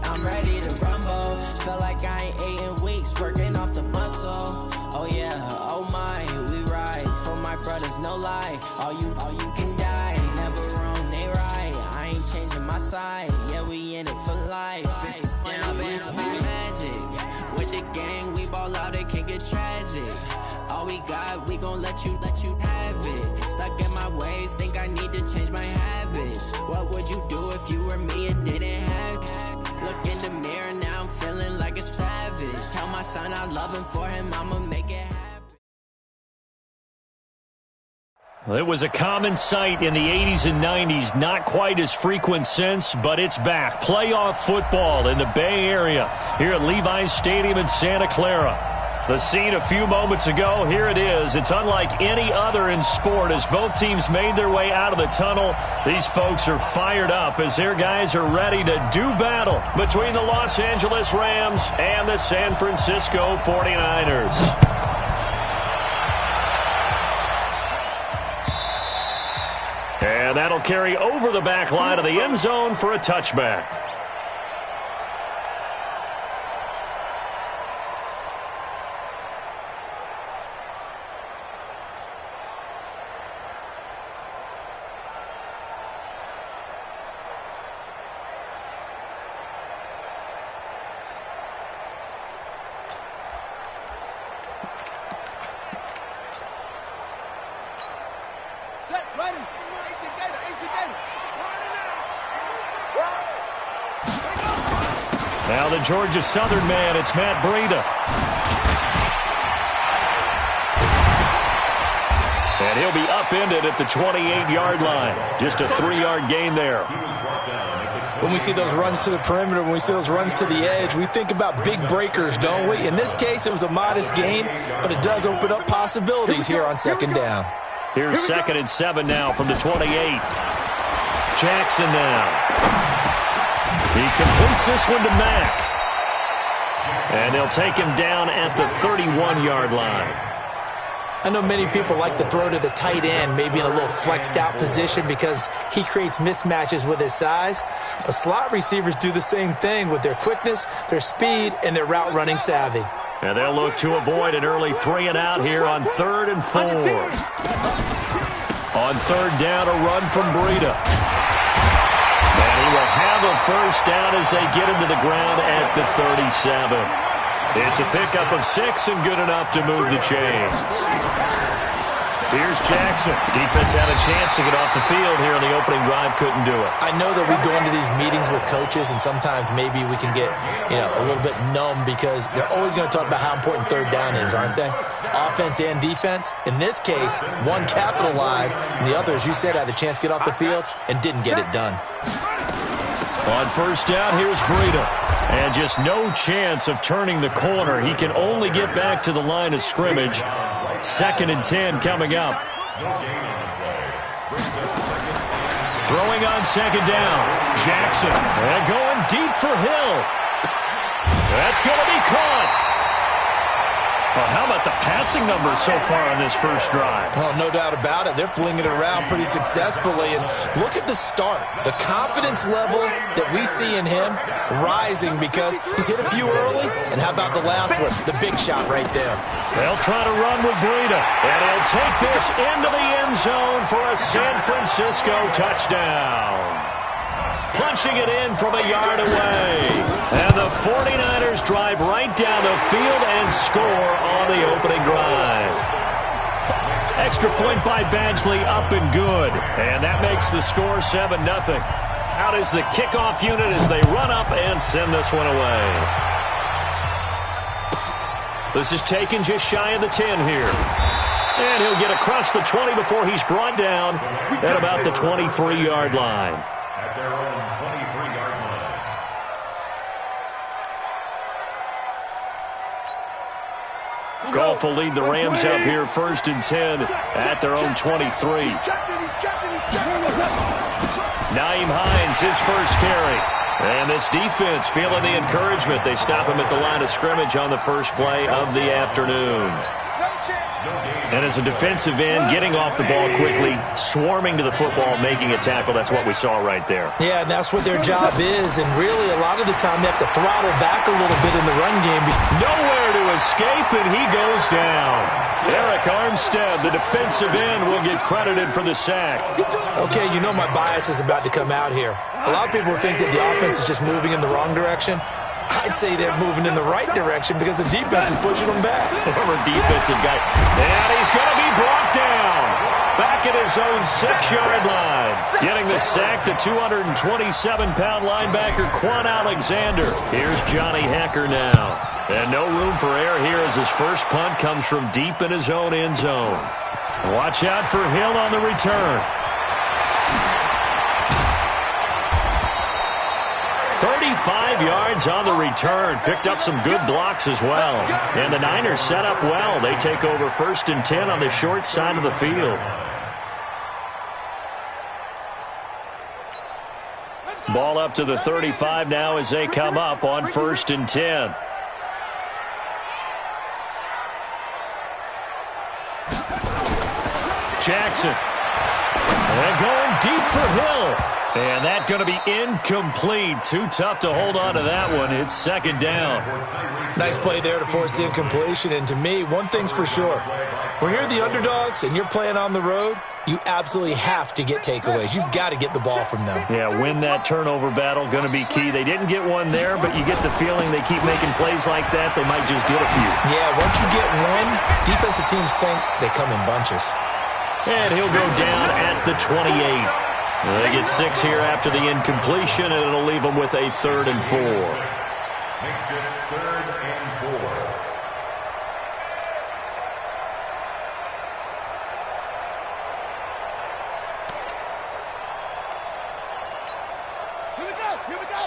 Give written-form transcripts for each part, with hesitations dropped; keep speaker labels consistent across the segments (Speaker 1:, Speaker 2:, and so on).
Speaker 1: I'm ready to rumble. Feel like I ain't ate in weeks, working off the muscle. Oh yeah, oh my, we ride for my brothers, no lie. All you can die, never wrong, they right. I ain't changing my side, yeah, we in it for life. Yeah, I've been magic with the gang, we ball out, it can get tragic. All we got, we gon' let you have it. Stuck in my ways, think I need to change my habits. What would you do if you were me and didn't have it? Look in the mirror, now I'm feeling like a savage. Tell my son I love him, for him I'ma make it happen.
Speaker 2: Well, it was a common sight in the 80s and 90s, not quite as frequent since, but it's back. Playoff football in the Bay Area here at Levi's Stadium in Santa Clara. The scene a few moments ago, here it is. It's unlike any other in sport as both teams made their way out of the tunnel. These folks are fired up as their guys are ready to do battle between the Los Angeles Rams and the San Francisco 49ers. And that'll carry over the back line of the end zone for a touchback. Now the Georgia Southern man, it's Matt Breida. And he'll be upended at the 28-yard line. Just a 3-yard gain there.
Speaker 3: When we see those runs to the perimeter, when we see those runs to the edge, we think about big breakers, don't we? In this case, it was a modest gain, but it does open up possibilities here on second down.
Speaker 2: Here's 2nd and 7 now from the 28. Jackson now. He completes this one to Mack. And they'll take him down at the 31-yard line.
Speaker 3: I know many people like to throw to the tight end, maybe in a little flexed out position because he creates mismatches with his size. But slot receivers do the same thing with their quickness, their speed, and their route running savvy.
Speaker 2: And they'll look to avoid an early 3 and out here on 3rd and 4. On 3rd down, a run from Breida. And he will have a first down as they get him to the ground at the 37. It's a pickup of 6 and good enough to move the chains. Here's Jackson. Defense had a chance to get off the field here on the opening drive. Couldn't do it.
Speaker 3: I know that we go into these meetings with coaches, and sometimes maybe we can get, a little bit numb because they're always going to talk about how important 3rd down is, aren't they? Offense and defense. In this case, one capitalized, and the other, as you said, had a chance to get off the field and didn't get it done.
Speaker 2: On 1st down, here's Breida. And just no chance of turning the corner. He can only get back to the line of scrimmage. 2nd and 10 coming up. Throwing on 2nd down. Jackson. And going deep for Hill. That's going to be caught. Well, how about the passing numbers so far on this first drive?
Speaker 3: Well, no doubt about it. They're flinging it around pretty successfully. And look at the start. The confidence level that we see in him rising because he's hit a few early. And how about the last one? The big shot right there.
Speaker 2: They'll try to run with Breida. And he'll take this into the end zone for a San Francisco touchdown. Punching it in from a yard away. And the 49ers drive right down the field and score on the opening drive. Extra point by Badgley, up and good. And that makes the score 7-0. Out is the kickoff unit as they run up and send this one away. This is taken just shy of the 10 here. And he'll get across the 20 before he's brought down at about the 23-yard line. Goff will lead the Rams up here 1st and 10 at their own 23. Nyheim Hines, his first carry. And this defense feeling the encouragement. They stop him at the line of scrimmage on the first play of the afternoon. And as a defensive end, getting off the ball quickly, swarming to the football, making a tackle, that's what we saw right there.
Speaker 3: Yeah, and that's what their job is. And really, a lot of the time, they have to throttle back a little bit in the run game.
Speaker 2: Nowhere to escape, and he goes down. Eric Armstead, the defensive end, will get credited for the sack.
Speaker 3: Okay, you know my bias is about to come out here. A lot of people think that the offense is just moving in the wrong direction. I'd say they're moving in the right direction because the defense is pushing them back.
Speaker 2: Former defensive guy. And he's going to be brought down. Back at his own 6-yard line. Getting the sack, the 227-pound linebacker, Quan Alexander. Here's Johnny Hacker now. And no room for error here as his first punt comes from deep in his own end zone. Watch out for Hill on the return. 35 yards on the return. Picked up some good blocks as well. And the Niners set up well. They take over 1st and 10 on the short side of the field. Ball up to the 35 now as they come up on 1st and 10. Jackson. And going deep for Hill. And that's going to be incomplete. Too tough to hold on to that one. It's 2nd down.
Speaker 3: Nice play there to force the incompletion. And to me, one thing's for sure. When you're the underdogs and you're playing on the road, you absolutely have to get takeaways. You've got to get the ball from them.
Speaker 2: Yeah, win that turnover battle, going to be key. They didn't get one there, but you get the feeling they keep making plays like that, they might just get a few.
Speaker 3: Yeah, once you get one, defensive teams think they come in bunches.
Speaker 2: And he'll go down at the 28. They get 6 here after the incompletion, and it'll leave them with a 3rd and 4.
Speaker 4: Makes it 3rd and 4.
Speaker 5: Here we go.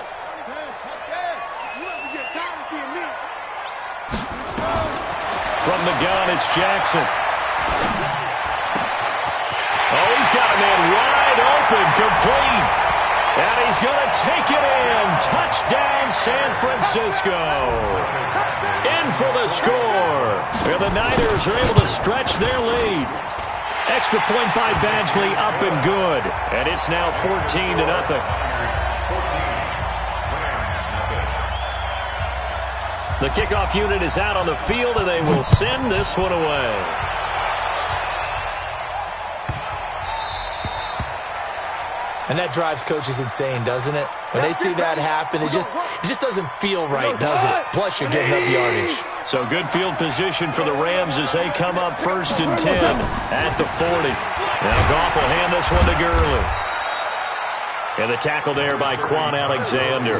Speaker 2: From the gun, it's Jackson. Oh, he's got a man wide open, complete. And he's going to take it in. Touchdown, San Francisco. In for the score. And the Niners are able to stretch their lead. Extra point by Badgley, up and good. And it's now 14-0. The kickoff unit is out on the field, and they will send this one away.
Speaker 3: And that drives coaches insane, doesn't it? When they see that happen, it just doesn't feel right, does it? Plus, you're giving up yardage.
Speaker 2: So good field position for the Rams as they come up 1st and 10 at the 40. Now Goff will hand this one to Gurley. And the tackle there by Quan Alexander.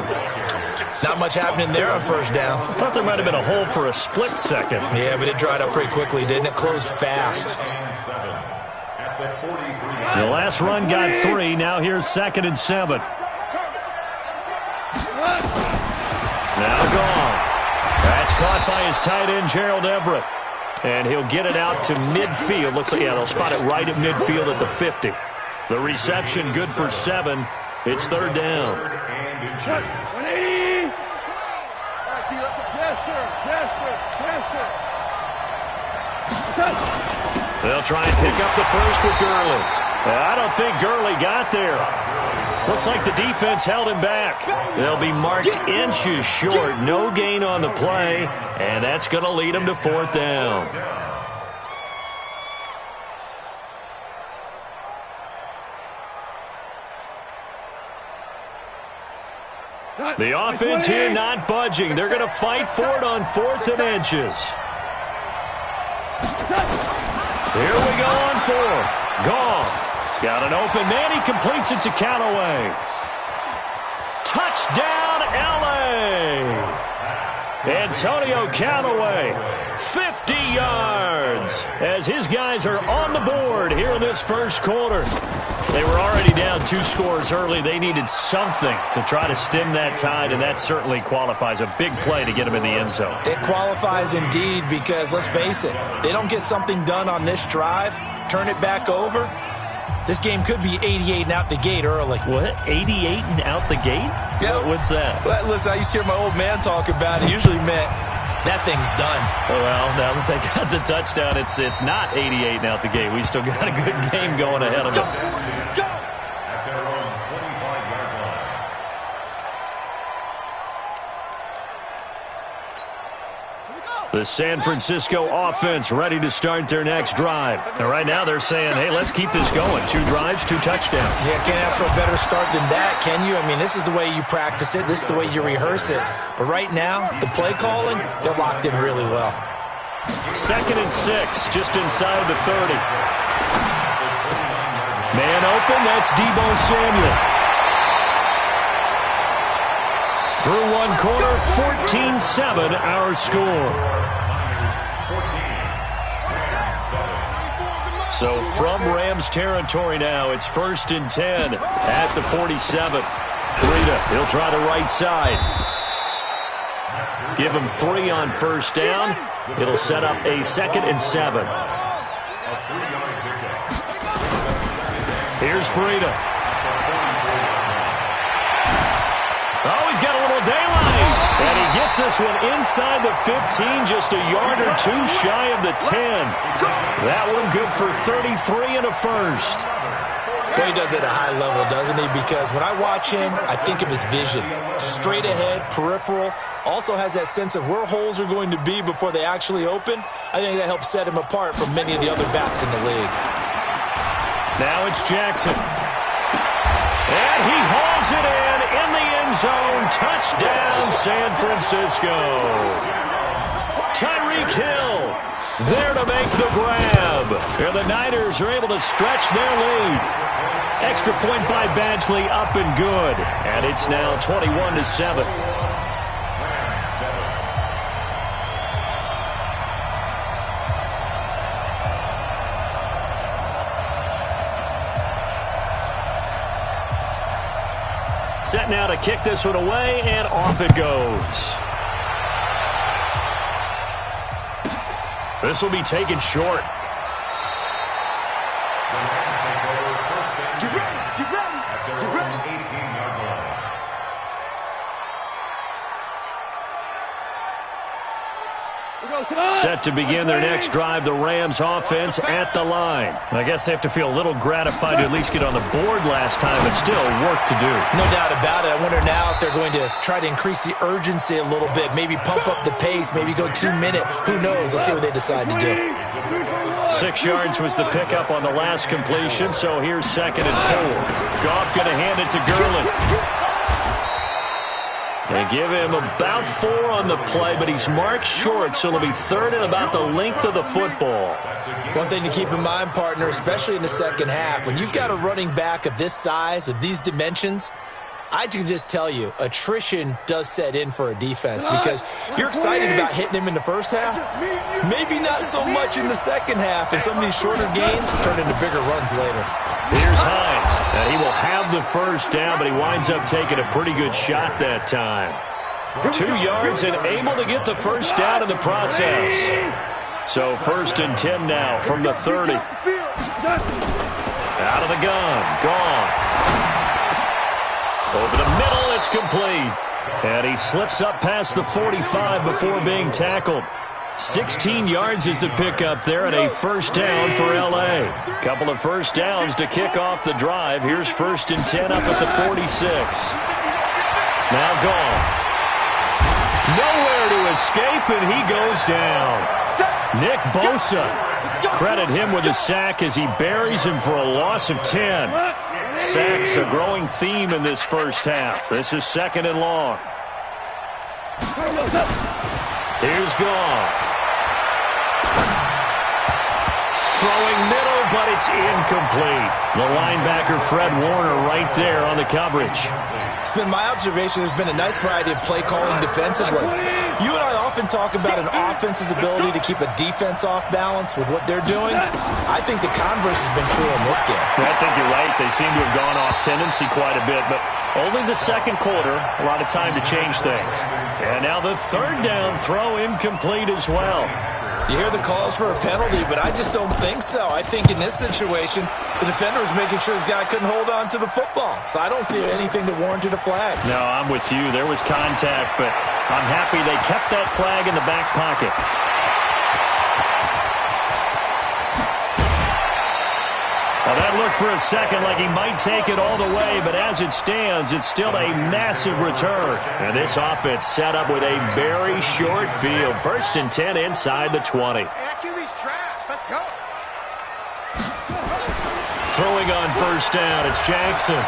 Speaker 3: Not much happening there on 1st down.
Speaker 2: Thought there might have been a hole for a split second.
Speaker 3: Yeah, but it dried up pretty quickly, didn't it? Closed fast.
Speaker 2: The last run got 3. Now here's 2nd and 7. Now Goff. That's caught by his tight end, Gerald Everett. And he'll get it out to midfield. Looks like, yeah, they'll spot it right at midfield at the 50. The reception good for 7. It's 3rd down.
Speaker 5: 180.
Speaker 2: They'll try and pick up the first with Gurley. I don't think Gurley got there. Looks like the defense held him back. They'll be marked inches short. No gain on the play, and that's going to lead them to 4th down. The offense here not budging. They're going to fight for it on 4th and inches. Here we go on 4th. Goff. He's got an open man. He completes it to Callaway. Touchdown, L.A. Antonio Callaway, 50 yards, as his guys are on the board here in this first quarter. They were already down 2 scores early. They needed something to try to stem that tide, and that certainly qualifies. A big play to get them in the end zone.
Speaker 3: It qualifies indeed because, let's face it, they don't get something done on this drive, turn it back over, this game could be 88 and out the gate early.
Speaker 2: What? 88 and out the gate?
Speaker 3: Yeah.
Speaker 2: What's that?
Speaker 3: Well, listen, I used to hear my old man talk about it. Usually meant that thing's done.
Speaker 2: Well, now that they got the touchdown, it's not 88 out the gate. We still got a good game going ahead of us.
Speaker 4: At their own 25-yard line.
Speaker 2: The San Francisco offense ready to start their next drive. And right now they're saying, hey, let's keep this going. 2 drives, 2 touchdowns.
Speaker 3: Yeah, can't ask for a better start than that, can you? I mean, this is the way you practice it. This is the way you rehearse it. But right now, the play calling, they're locked in really well.
Speaker 2: 2nd and 6, just inside the 30. Man open, that's Deebo Samuel. Through one quarter, 14-7 our score. So from Rams territory now, it's 1st and 10 at the 47. Breida, he'll try the right side. Give him 3 on 1st down. It'll set up a 2nd and 7. Here's Breida. Oh, he's got a little daylight. And he gets this one inside the 15, just a yard or 2 shy of the 10. That one good for 33 and a first.
Speaker 3: But he does it at a high level, doesn't he? Because when I watch him, I think of his vision. Straight ahead, peripheral. Also has that sense of where holes are going to be before they actually open. I think that helps set him apart from many of the other backs in the league.
Speaker 2: Now it's Jackson. And he hauls it in the end zone. Touchdown, San Francisco. Tyreek Hill there to make the grab. And the Niners are able to stretch their lead. Extra point by Badgley, up and good. And it's now 21-7. Set now to kick this one away, and off it goes. This will be taken short.
Speaker 4: Get ready, get ready, get ready. 18-yard line.
Speaker 2: Set to begin their next drive, the Rams offense at the line. I guess they have to feel a little gratified to at least get on the board last time, but still work to do.
Speaker 3: No doubt about it. I wonder now if they're going to try to increase the urgency a little bit, maybe pump up the pace, maybe go 2-minute. Who knows? Let's see what they decide to do.
Speaker 2: 6 yards was the pickup on the last completion, so here's 2nd and 4. Goff going to hand it to Gurley. They give him about 4 on the play, but he's marked short, so it'll be 3rd and about the length of the football.
Speaker 3: One thing to keep in mind, partner, especially in the second half, when you've got a running back of this size, of these dimensions, I can just tell you, attrition does set in for a defense because you're excited about hitting him in the first half. Maybe not so much in the second half, and some of these shorter gains turn into bigger runs later.
Speaker 2: Here's Hines, and he will have the first down, but he winds up taking a pretty good shot that time. 2 yards and able to get the first down in the process. So 1st and 10 now from the 30. Out of the gun, gone. Over the middle, it's complete. And he slips up past the 45 before being tackled. 16 yards is the pickup there, and a first down for L.A. Couple of first downs to kick off the drive. Here's 1st and 10 up at the 46. Now gone. Nowhere to escape, and he goes down. Nick Bosa, credit him with a sack as he buries him for a loss of 10. Sacks a growing theme in this first half. This is 2nd and long. Here's Goff. Throwing middle, but it's incomplete. The linebacker, Fred Warner, right there on the coverage.
Speaker 3: It's been my observation there's been a nice variety of play calling defensively. You and I often talk about an offense's ability to keep a defense off balance with what they're doing. I think the converse has been true in this game.
Speaker 2: I think you're right. They seem to have gone off tendency quite a bit, but only the second quarter, a lot of time to change things. And now the 3rd down throw incomplete as well.
Speaker 3: You hear the calls for a penalty, but I just don't think so. I think in this situation, the defender was making sure his guy couldn't hold on to the football. So I don't see anything that warranted a flag.
Speaker 2: No, I'm with you. There was contact, but I'm happy they kept that flag in the back pocket. Well, that looked for a second like he might take it all the way, but as it stands, it's still a massive return. And this offense set up with a very short field. 1st and 10 inside the 20.
Speaker 5: QB's trash. Let's go.
Speaker 2: Throwing on 1st down, it's Jackson.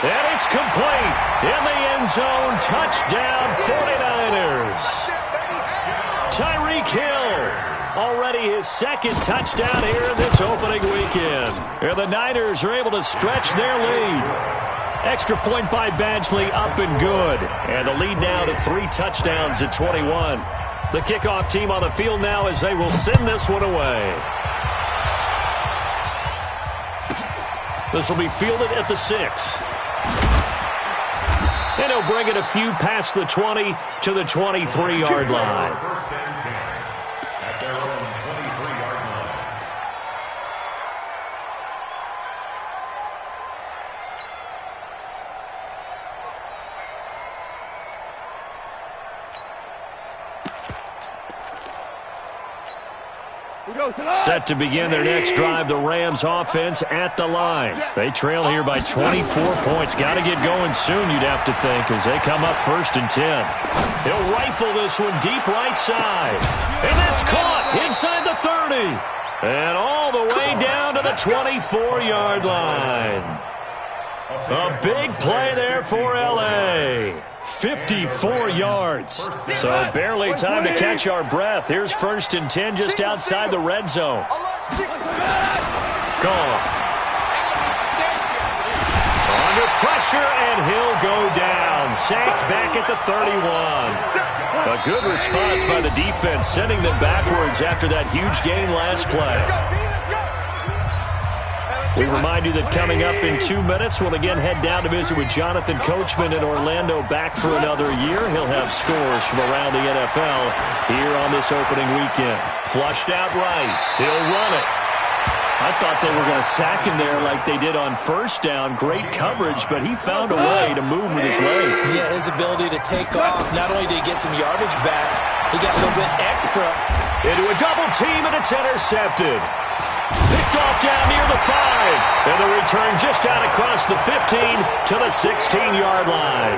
Speaker 2: And it's complete. In the end zone, touchdown 49ers. Tyreek Hill. Already his 2nd touchdown here in this opening weekend. And the Niners are able to stretch their lead. Extra point by Badgley up and good. And the lead now to 3 touchdowns at 21. The kickoff team on the field now as they will send this one away. This will be fielded at the 6. And he'll bring it a few past the 20 to the 23-yard line. Set to begin their next drive, the Rams offense at the line. They trail here by 24 points. Got to get going soon, you'd have to think, as they come up 1st and 10. He'll rifle this one deep right side. And that's caught inside the 30. And all the way down to the 24-yard line. A big play there for L.A. 54 yards. So barely time to catch our breath. Here's 1st and 10 just outside the red zone. Gone. Under pressure, and he'll go down. Sacked back at the 31. A good response by the defense, sending them backwards after that huge gain last play. We remind you that coming up in 2 minutes, we'll again head down to visit with Jonathan Coachman in Orlando, back for another year. He'll have scores from around the NFL here on this opening weekend. Flushed out right. He'll run it. I thought they were going to sack him there like they did on 1st down. Great coverage, but he found a way to move with his legs.
Speaker 3: Yeah, his ability to take off. Not only did he get some yardage back, he got a little bit extra.
Speaker 2: Into a double team, and it's intercepted. Picked off down near the 5. And the return just out across the 15 to the 16-yard line.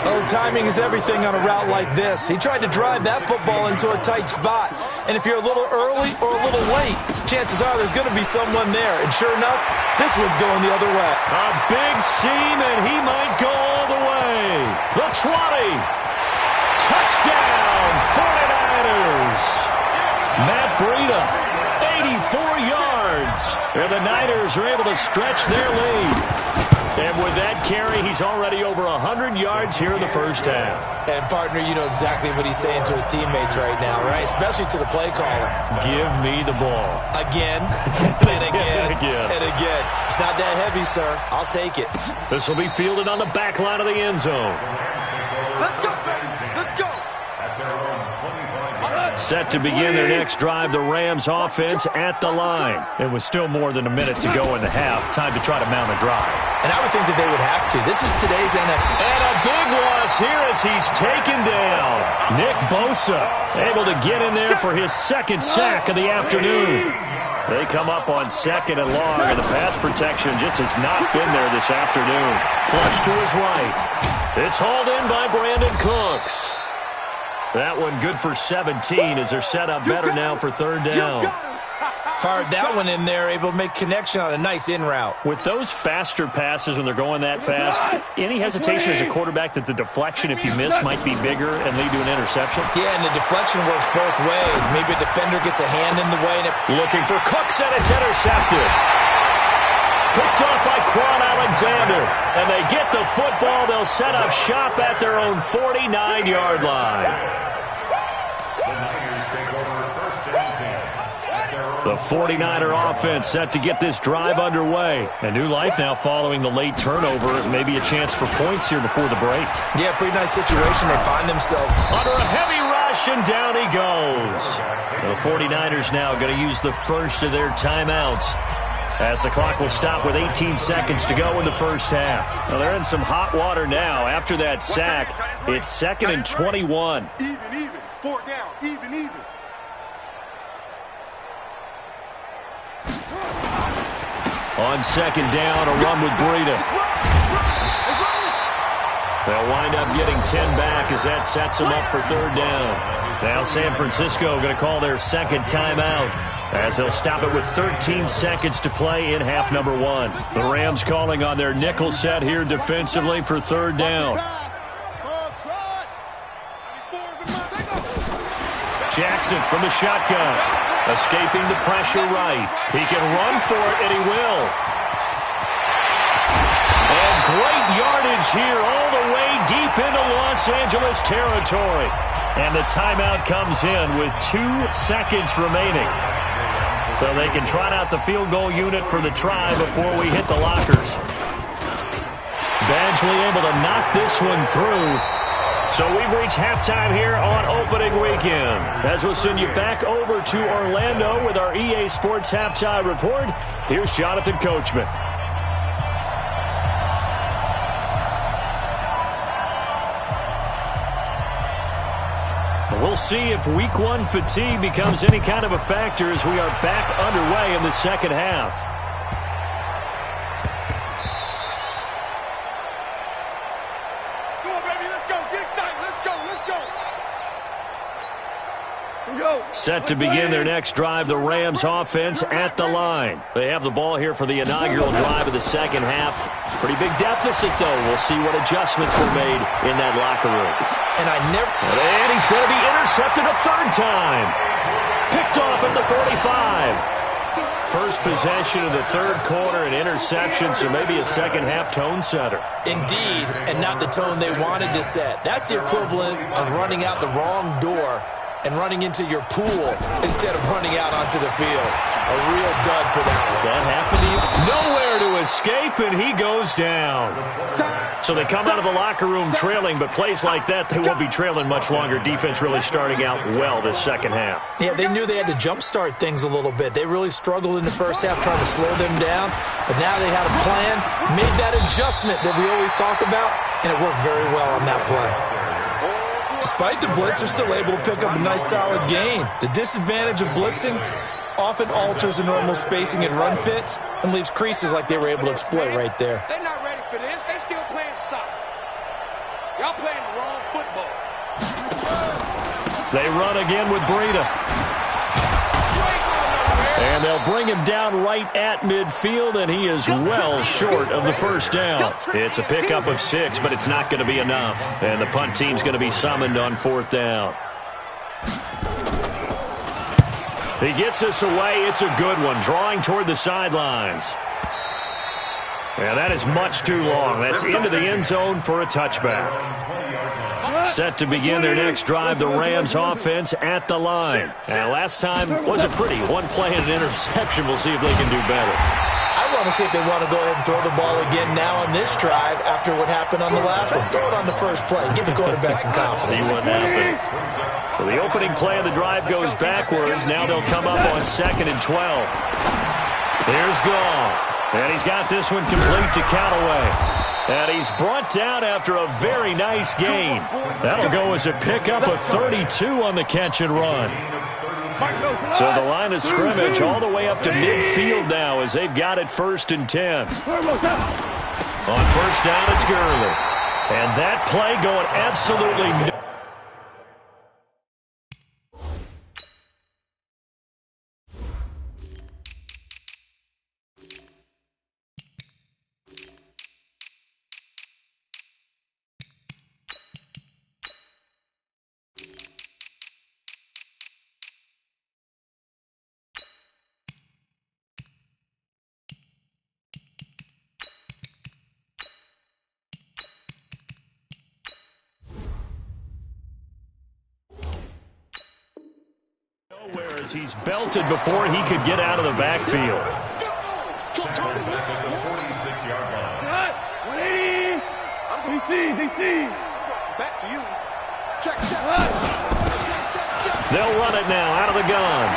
Speaker 3: Oh, timing is everything on a route like this. He tried to drive that football into a tight spot. And if you're a little early or a little late, chances are there's going to be someone there. And sure enough, this one's going the other way.
Speaker 2: A big seam, and he might go all the way. The 20. Touchdown, 49ers. Matt Breida. 84 yards. And the Niners are able to stretch their lead. And with that carry, he's already over 100 yards here in the 1st half.
Speaker 3: And, partner, you know exactly what he's saying to his teammates right now, right? Especially to the play caller.
Speaker 2: Give me the ball.
Speaker 3: Again, and again,
Speaker 2: and
Speaker 3: again. It's not that heavy, sir. I'll take it.
Speaker 2: This will be fielded on the back line of the end zone.
Speaker 5: Let's go. Let's go.
Speaker 2: Set to begin their next drive, the Rams offense at the line. It was still more than a minute to go in the half. Time to try to mount a drive.
Speaker 3: And I would think that they would have to. This is today's NFL.
Speaker 2: And a big loss here as he's taken down. Nick Bosa able to get in there for his 2nd sack of the afternoon. They come up on 2nd and long, and the pass protection just has not been there this afternoon. Flush to his right. It's hauled in by Brandon Cooks. That one good for 17 as they're set up better now for 3rd down.
Speaker 3: Fired that one in there, able to make connection on a nice in route.
Speaker 2: With those faster passes when they're going that fast, any hesitation as a quarterback that the deflection, if you miss, might be bigger and lead to an interception?
Speaker 3: Yeah, and the deflection works both ways. Maybe a defender gets a hand in the way.
Speaker 2: Looking for Cooks, and it's intercepted. Picked off by Quan Alexander. And they get the football. They'll set up shop at their own 49-yard line.
Speaker 4: The Niners take over 1st and 10 at their own
Speaker 2: The 49er offense set to get this drive underway. A new life now following the late turnover. Maybe a chance for points here before the break.
Speaker 3: Yeah, pretty nice situation. They find themselves
Speaker 2: under a heavy rush, and down he goes. The 49ers now going to use the first of their timeouts, as the clock will stop with 18 seconds to go in the first half. Well, they're in some hot water now. After that sack, it's 2nd and 21.
Speaker 5: Even. 4 down. Even.
Speaker 2: On 2nd down, a run with Breida. They'll wind up getting 10 back as that sets them up for 3rd down. Now San Francisco going to call their 2nd timeout, as they'll stop it with 13 seconds to play in half number 1. The Rams calling on their nickel set here defensively for 3rd down. Jackson from the shotgun, escaping the pressure right. He can run for it, and he will. And great yardage here all the way deep into Los Angeles territory. And the timeout comes in with 2 seconds remaining. So they can trot out the field goal unit for the try before we hit the lockers. Badgley able to knock this one through. So we've reached halftime here on opening weekend. As we'll send you back over to Orlando with our EA Sports Halftime Report, here's Jonathan Coachman. We'll see if Week 1 fatigue becomes any kind of a factor as we are back underway in the second half. Set to begin their next drive, the Rams offense at the line. They have the ball here for the inaugural drive of the second half. Pretty big deficit, though. We'll see what adjustments were made in that locker room. And he's going to be intercepted a 3rd time. Picked off at the 45. First possession of the 3rd quarter, an interception, so maybe a second half tone setter.
Speaker 3: Indeed, and not the tone they wanted to set. That's the equivalent of running out the wrong door and running into your pool instead of running out onto the field. A real dud for that one.
Speaker 2: Does that happen to you? Nowhere to escape, and he goes down. So they come out of the locker room trailing, but plays like that, they won't be trailing much longer. Defense really starting out well this second half.
Speaker 3: Yeah, they knew they had to jumpstart things a little bit. They really struggled in the first half trying to slow them down, but now they had a plan, made that adjustment that we always talk about, and it worked very well on that play. Despite the blitz, they're still able to pick up a nice solid gain. The disadvantage of blitzing often alters the normal spacing and run fits and leaves creases like they were able to exploit right there.
Speaker 5: They're not ready for this. They're still playing soccer. Y'all playing the wrong football.
Speaker 2: They run again with Breida. And they'll bring him down right at midfield, and he is well short of the first down. It's a pickup of 6, but it's not going to be enough. And the punt team's going to be summoned on 4th down. He gets us away. It's a good one, drawing toward the sidelines. Yeah, that is much too long. That's into the end zone for a touchback. Set to begin their next drive, the Rams offense at the line. And last time wasn't pretty. One play and an interception. We'll see if they can do better.
Speaker 3: I want to see if they want to go ahead and throw the ball again now on this drive after what happened on the last one. Throw it on the first play. Give the quarterback some confidence.
Speaker 2: See what happens. So the opening play of the drive goes backwards. Now they'll come up on 2nd and 12. There's Gall. And he's got this one complete to Callaway. And he's brought down after a very nice gain. That'll go as a pickup of 32 on the catch and run. So the line of scrimmage all the way up to midfield now as they've got it 1st and 10. On 1st down, it's Gurley. And that play going absolutely no. Whereas he's belted before he could get out of the backfield.
Speaker 4: 46-yard line.
Speaker 5: 180. DC. Back to you. Check.
Speaker 2: They'll run it now out of the gun.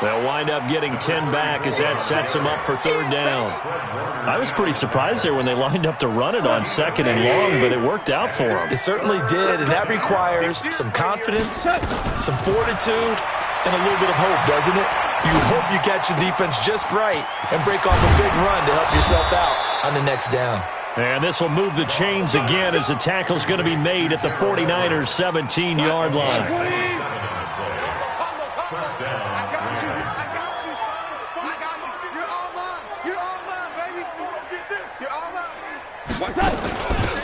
Speaker 2: They'll wind up getting 10 back as that sets them up for third down. I was pretty surprised there when they lined up to run it on second and long, but it worked out for them.
Speaker 3: It certainly did, and that requires some confidence, some fortitude, and a little bit of hope, doesn't it? You hope you catch the defense just right and break off a big run to help yourself out on the next down.
Speaker 2: And this will move the chains again as the tackle's going to be made at the 49ers' 17-yard line.
Speaker 4: First down.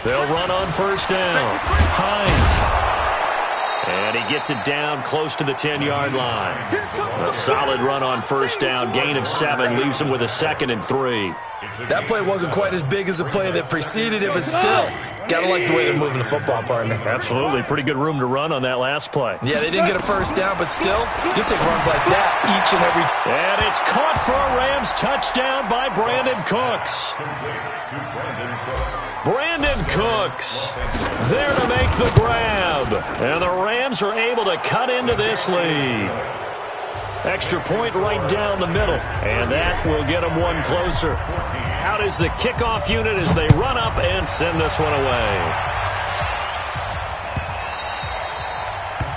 Speaker 2: They'll run on first down. Hines. And he gets it down close to the 10-yard line. A solid run on first down. Gain of 7 leaves him with a 2nd and 3.
Speaker 3: That play wasn't quite as big as the play that preceded it, but still, gotta like the way they're moving the football, partner.
Speaker 2: Absolutely. Pretty good room to run on that last play.
Speaker 3: Yeah, they didn't get a first down, but still, you take runs like that each and every time.
Speaker 2: And it's caught for a Rams touchdown by Brandon Cooks. Brandon Cooks there to make the grab. And the Rams are able to cut into this lead. Extra point right down the middle. And that will get them one closer. Out is the kickoff unit as they run up and send this one away.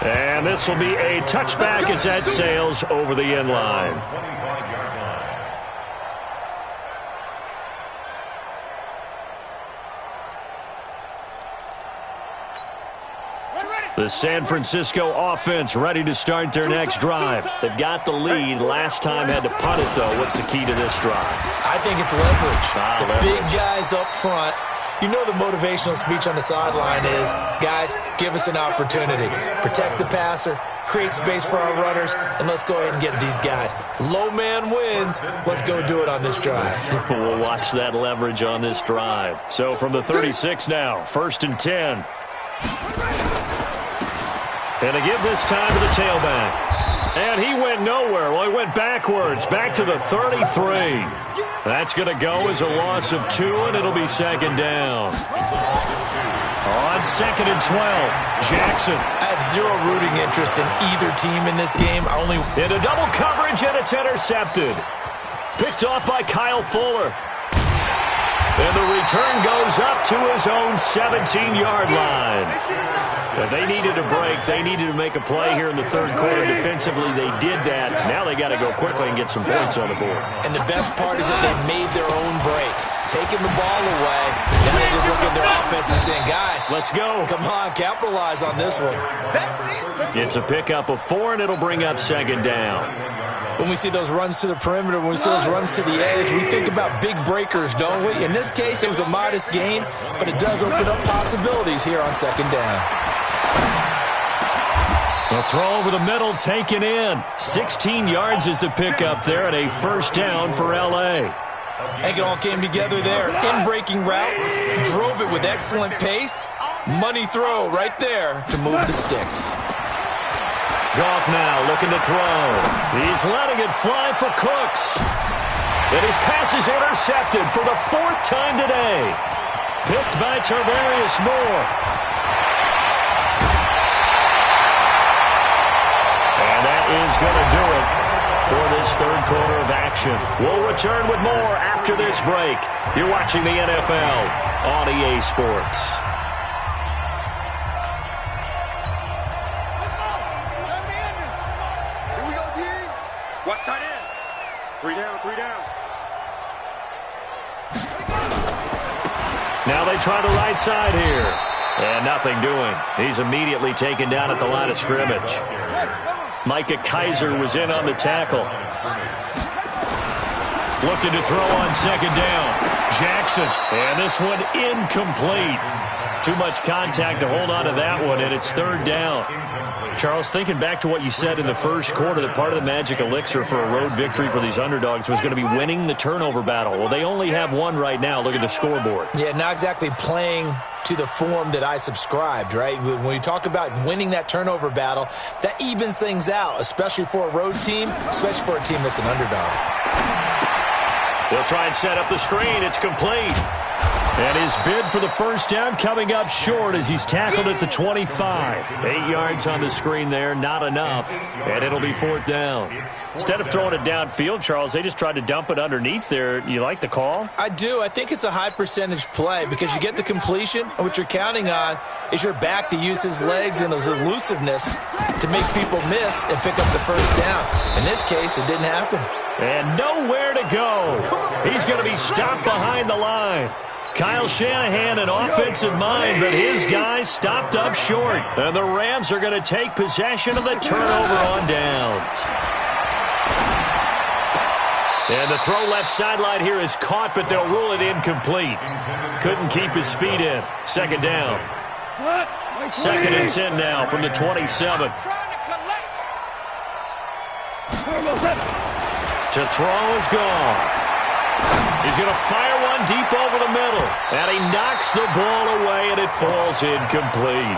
Speaker 2: And this will be a touchback as that sails over the end line. The San Francisco offense ready to start their next drive. They've got the lead. Last time had to punt it, though. What's the key to this drive?
Speaker 3: I think it's leverage. The big guys up front. You know the motivational speech on the sideline is, guys, give us an opportunity. Protect the passer, create space for our runners, and let's go ahead and get these guys. Low man wins. Let's go do it on this drive.
Speaker 2: We'll watch that leverage on this drive. So from the 36 now, 1st and 10. And to give this time to the tailback. And he went nowhere. Well, he went backwards, back to the 33. That's going to go as a loss of 2, and it'll be 2nd down. On 2nd and 12, Jackson.
Speaker 3: I have zero rooting interest in either team in this game.
Speaker 2: Into double coverage, and it's intercepted. Picked off by Kyle Fuller. And the return goes up to his own 17-yard line. If they needed a break, they needed to make a play here in the third quarter. Defensively, they did that. Now they got to go quickly and get some points on the board.
Speaker 3: And the best part is that they made their own break. Taking the ball away. Now they just look at their offense and saying, guys,
Speaker 2: let's go.
Speaker 3: Come on, capitalize on this one.
Speaker 2: It's a pickup of 4, and it'll bring up 2nd down.
Speaker 3: When we see those runs to the perimeter, when we see those runs to the edge, we think about big breakers, don't we? In this case, it was a modest gain, but it does open up possibilities here on 2nd down.
Speaker 2: A throw over the middle, taken in. 16 yards is the pickup there, and a 1st down for L.A.
Speaker 3: I think it all came together there. In-breaking route, drove it with excellent pace. Money throw right there to move the sticks.
Speaker 2: Goff now looking to throw. He's letting it fly for Cooks. And his pass is intercepted for the 4th time today. Picked by Tarvarius Moore. And that is going to do it for this third quarter of action. We'll return with more after this break. You're watching the NFL on EA Sports.
Speaker 5: Watch tight end. 3 down, 3 down.
Speaker 2: Now they try the right side here. And nothing doing. He's immediately taken down at the line of scrimmage. Micah Kaiser was in on the tackle. Looking to throw on second down. Jackson. And this one incomplete. Too much contact to hold on to that one, and it's third down. Charles, thinking back to what you said in the first quarter, that part of the magic elixir for a road victory for these underdogs was going to be winning the turnover battle. Well, they only have one right now. Look at the scoreboard.
Speaker 3: Yeah, not exactly playing to the form that I subscribed, right? When we talk about winning that turnover battle, that evens things out, especially for a road team, especially for a team that's an underdog.
Speaker 2: They'll try and set up the screen. It's complete. And his bid for the first down coming up short as he's tackled at the 25. 8 yards on the screen there, not enough. And it'll be fourth down. Instead of throwing it downfield, Charles, they just tried to dump it underneath there. You like the call?
Speaker 3: I do. I think it's a high percentage play because you get the completion, and what you're counting on is your back to use his legs and his elusiveness to make people miss and pick up the first down. In this case, it didn't happen.
Speaker 2: And nowhere to go. He's going to be stopped behind the line. Kyle Shanahan, an offensive mind, but his guys stopped up short. And the Rams are going to take possession of the turnover on downs. And the throw left sideline here is caught, but they'll rule it incomplete. Couldn't keep his feet in. Second down. Second and 10 now from the 27. To throw is gone. He's going to fire one deep over the middle. And he knocks the ball away, and it falls incomplete.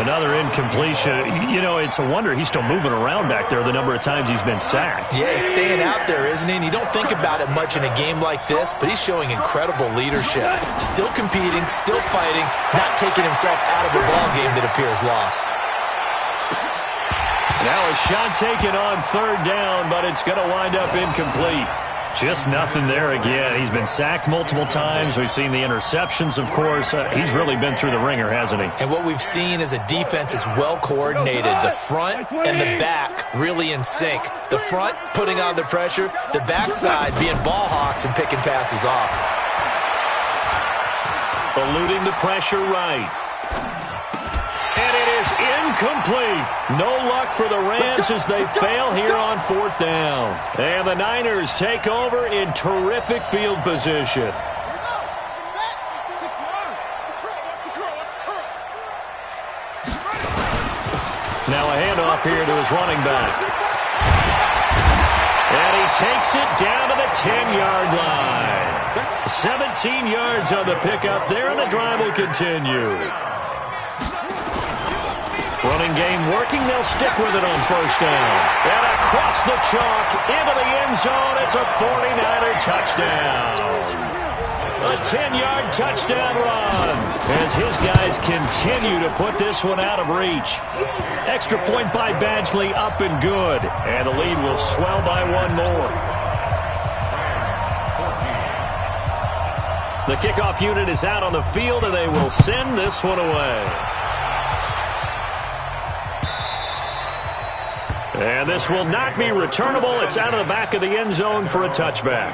Speaker 2: Another incompletion. You know, it's a wonder he's still moving around back there the number of times he's been sacked.
Speaker 3: Yeah, he's staying out there, isn't he? And you don't think about it much in a game like this, but he's showing incredible leadership. Still competing, still fighting, not taking himself out of a ball game that appears lost.
Speaker 2: Now a shot taken on third down, but it's going to wind up incomplete. Just nothing there again. He's been sacked multiple times. We've seen the interceptions, of course. He's really been through the ringer, hasn't he?
Speaker 3: And what we've seen is a defense that's well coordinated. The front and the back really in sync. The front putting on the pressure, the backside being ball hawks and picking passes off.
Speaker 2: Eluding the pressure right. And it is incomplete. No luck for the Rams as they fail here on fourth down. And the Niners take over in terrific field position. Now a handoff here to his running back. And he takes it down to the 10-yard line. 17 yards on the pickup there, and the drive will continue. Running game working. They'll stick with it on first down. And across the chalk into the end zone. It's a 49er touchdown. A 10-yard touchdown run as his guys continue to put this one out of reach. Extra point by Badgley, up and good. And the lead will swell by one more. The kickoff unit is out on the field, and they will send this one away. And this will not be returnable. It's out of the back of the end zone for a touchback.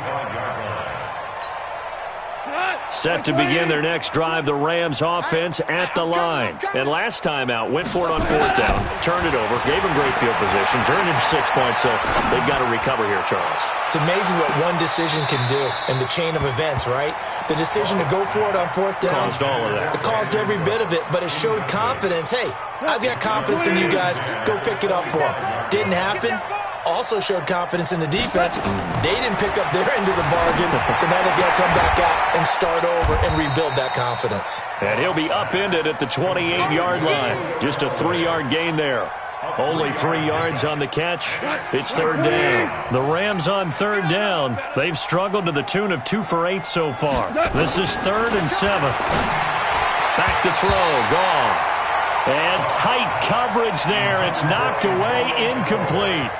Speaker 2: Set to begin their next drive, the Rams offense at the line. And last time out, went for it on fourth down, turned it over, gave them great field position, turned into 6 points, so they've got to recover here, Charles.
Speaker 3: It's amazing what one decision can do in the chain of events, right? The decision to go for it on fourth down.
Speaker 2: Caused all of that.
Speaker 3: It caused every bit of it, but it showed confidence. Hey, I've got confidence in you guys. Go pick it up for them. Didn't happen. Also showed confidence in the defense. They didn't pick up their end of the bargain, so now they've got to come back out and start over and rebuild that confidence.
Speaker 2: And he'll be upended at the 28-yard line. Just a 3-yard gain there. Only 3 yards on the catch. It's third down. The Rams on third down. They've struggled to the tune of 2 for 8 so far. This is 3rd and 7. Back to throw. Goff. And tight coverage there. It's knocked away, incomplete.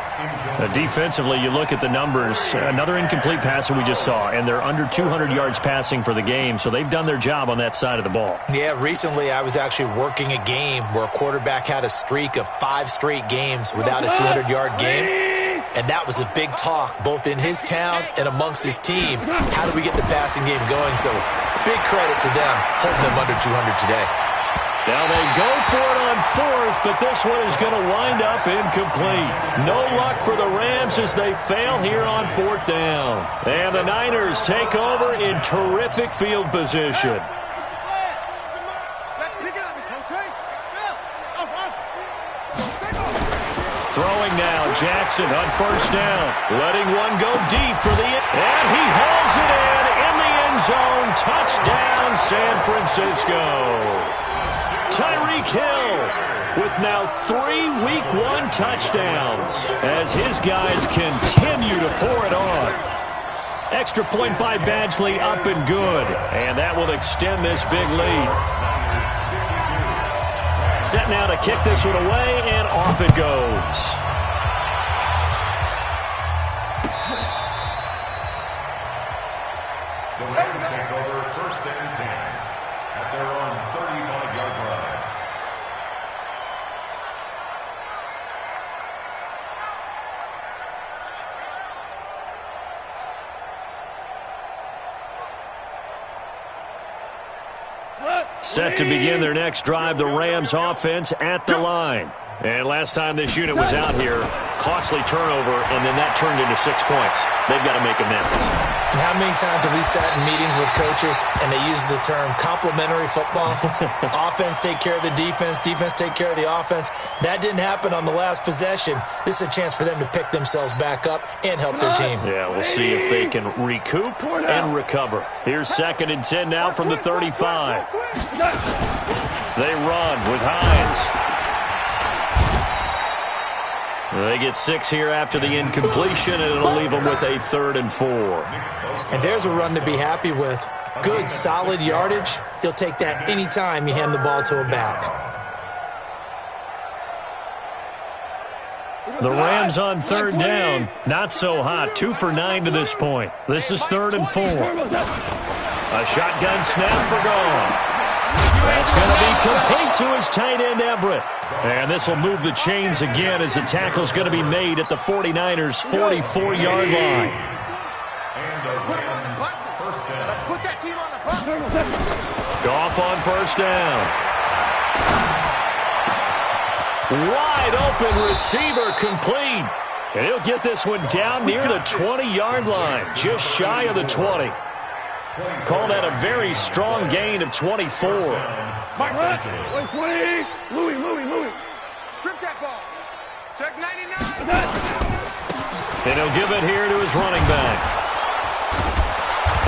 Speaker 2: Defensively, you look at the numbers. Another incomplete pass that we just saw, and they're under 200 yards passing for the game, so they've done their job on that side of the ball.
Speaker 3: Yeah, recently I was actually working a game where a quarterback had a streak of 5 straight games without a 200-yard game, and that was a big talk both in his town and amongst his team. How do we get the passing game going? So big credit to them holding them under 200 today.
Speaker 2: Now they go for it on fourth, but this one is going to wind up incomplete. No luck for the Rams as they fail here on fourth down. And the Niners take over in terrific field position. Throwing now, Jackson on first down. Letting one go deep for the... And he hauls it in the end zone. Touchdown, San Francisco. Tyreek Hill with now 3 Week 1 touchdowns as his guys continue to pour it on. Extra point by Badgley up and good. And that will extend this big lead. Set now to kick this one away, and off it goes.
Speaker 4: The Rams take over first and 10 at their own 35-yard line.
Speaker 2: Set to begin their next drive, the Rams offense at the line. And last time this unit was out here, costly turnover, and then that turned into 6 points. They've got to make amends.
Speaker 3: And how many times have we sat in meetings with coaches and they use the term complementary football? Offense take care of the defense, defense take care of the offense. That didn't happen on the last possession. This is a chance for them to pick themselves back up and help their team.
Speaker 2: Yeah, we'll see if they can recoup and recover. Here's 2nd and 10 now from the 35. They run with Hines. They get 6 here after the incompletion, and it'll leave them with a 3rd and 4.
Speaker 3: And there's a run to be happy with. Good, solid yardage. He'll take that anytime you hand the ball to a back.
Speaker 2: The Rams on 3rd down. Not so hot. 2 for 9 to this point. This is 3rd and 4. A shotgun snap for Goff. That's going to be complete to his tight end, Everett. And this will move the chains again as the tackle's going to be made at the 49ers' 44-yard line. Goff on first down. Wide open receiver complete. And he'll get this one down near the 20-yard line, just shy of the 20. Call that a very strong gain of 24.
Speaker 5: Mike, Louis. Strip that ball. Check 99.
Speaker 2: And he'll give it here to his running back.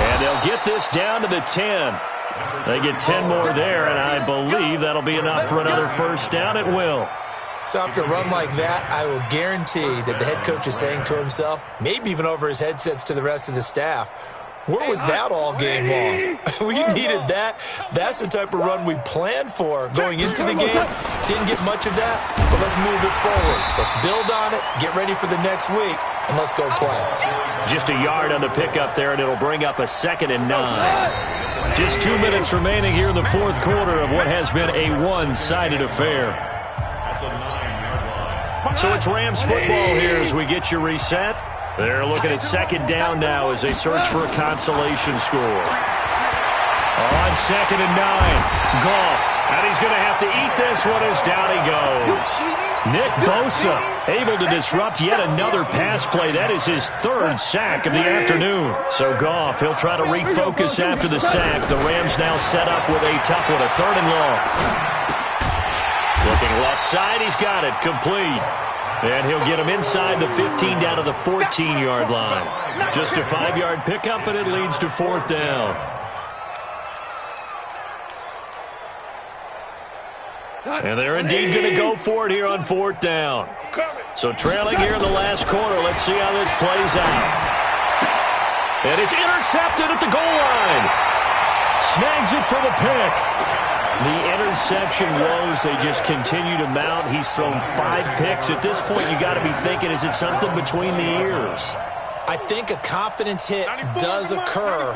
Speaker 2: And they'll get this down to the 10. They get 10 more there, and I believe that'll be enough for another first down. It will.
Speaker 3: So after a run like that, I will guarantee that the head coach is saying to himself, maybe even over his headsets to the rest of the staff, where was that all game long? We needed that. That's the type of run we planned for going into the game. Didn't get much of that, but let's move it forward. Let's build on it, get ready for the next week, and let's go play.
Speaker 2: Just a yard on the pickup there, and it'll bring up a 2nd and 9. Just 2 minutes remaining here in the 4th quarter of what has been a one-sided affair. So it's Rams football here as we get you reset. They're looking at 2nd down now as they search for a consolation score. On 2nd and 9, Goff. And he's going to have to eat this one as down he goes. Nick Bosa able to disrupt yet another pass play. That is his 3rd sack of the afternoon. So Goff, he'll try to refocus after the sack. The Rams now set up with a tough one, a 3rd and long. Looking left side, he's got it, complete. And he'll get him inside the 15 down to the 14-yard line. Just a 5-yard pickup, and it leads to 4th down. And they're indeed going to go for it here on 4th down. So trailing here in the last quarter, let's see how this plays out. And it's intercepted at the goal line. Snags it for the pick. The interception woes, they just continue to mount. He's thrown 5 picks. At this point, you got to be thinking, is it something between the ears?
Speaker 3: I think a confidence hit does occur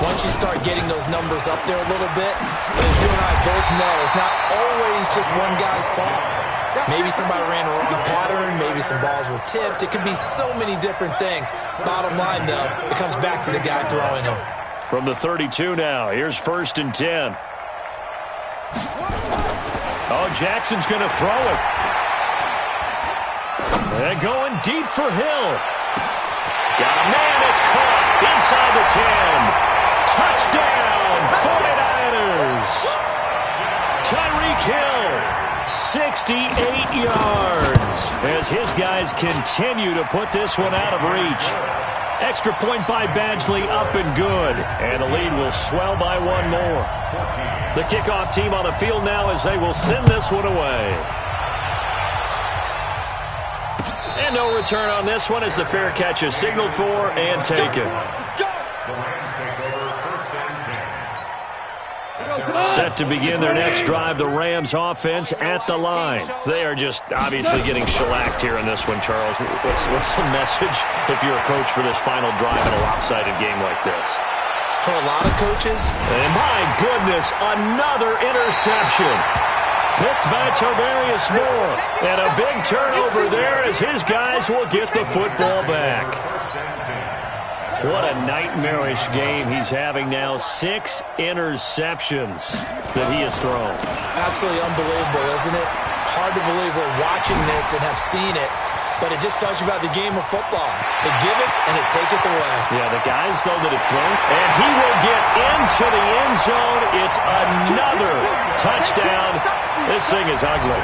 Speaker 3: once you start getting those numbers up there a little bit. But as you and I both know, it's not always just one guy's fault. Maybe somebody ran a wrong pattern. Maybe some balls were tipped. It could be so many different things. Bottom line, though, it comes back to the guy throwing them.
Speaker 2: From the 32 now, here's 1st and 10. Oh, Jackson's going to throw it. And going deep for Hill. Got a man, it's caught inside the 10. Touchdown, 49ers. Tyreek Hill, 68 yards. As his guys continue to put this one out of reach. Extra point by Badgley, up and good. And the lead will swell by one more. The kickoff team on the field now as they will send this one away. And no return on this one as the fair catch is signaled for and taken. Set to begin their next drive, the Rams offense at the line. They are just obviously getting shellacked here in this one, Charles. What's the message if you're a coach for this final drive in a lopsided game like this?
Speaker 3: For a lot of coaches.
Speaker 2: And my goodness, another interception. Picked by Tarvarius Moore. And a big turnover there as his guys will get the football back. What a nightmarish game he's having now. 6 interceptions that he has thrown.
Speaker 3: Absolutely unbelievable, isn't it? Hard to believe we're watching this and have seen it. But it just tells you about the game of football. They give it and it taketh away.
Speaker 2: Yeah, the guys, though, that have thrown. And he will get into the end zone. It's another touchdown. This thing is ugly.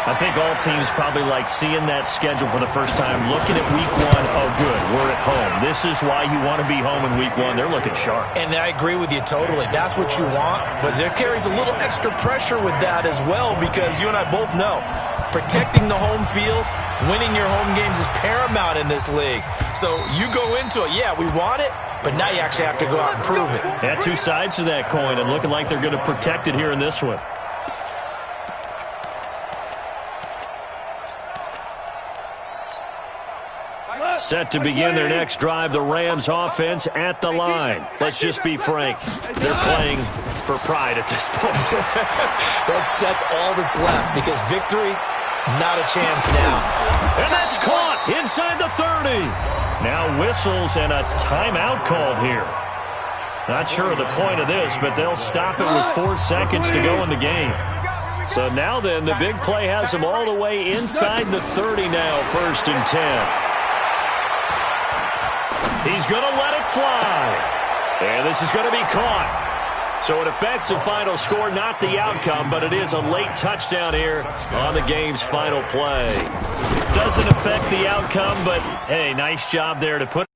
Speaker 2: I think all teams probably like seeing that schedule for the first time, looking at week 1. Oh, good, we're at home. This is why you want to be home in week 1. They're looking sharp.
Speaker 3: And I agree with you totally. That's what you want. But there carries a little extra pressure with that as well because you and I both know protecting the home field, winning your home games is paramount in this league. So you go into it, yeah, we want it, but now you actually have to go out and prove it.
Speaker 2: Yeah, 2 sides to that coin and looking like they're going to protect it here in this one. Set to begin their next drive, the Rams offense at the line. Let's just be frank. They're playing for pride at this point.
Speaker 3: That's all that's left because victory, not a chance now.
Speaker 2: And that's caught inside the 30. Now whistles and a timeout called here. Not sure of the point of this, but they'll stop it with 4 seconds to go in the game. So now then, the big play has them all the way inside the 30 now, 1st and 10. He's going to let it fly. And this is going to be caught. So it affects the final score, not the outcome, but it is a late touchdown here on the game's final play. Doesn't affect the outcome, but, hey, nice job there to put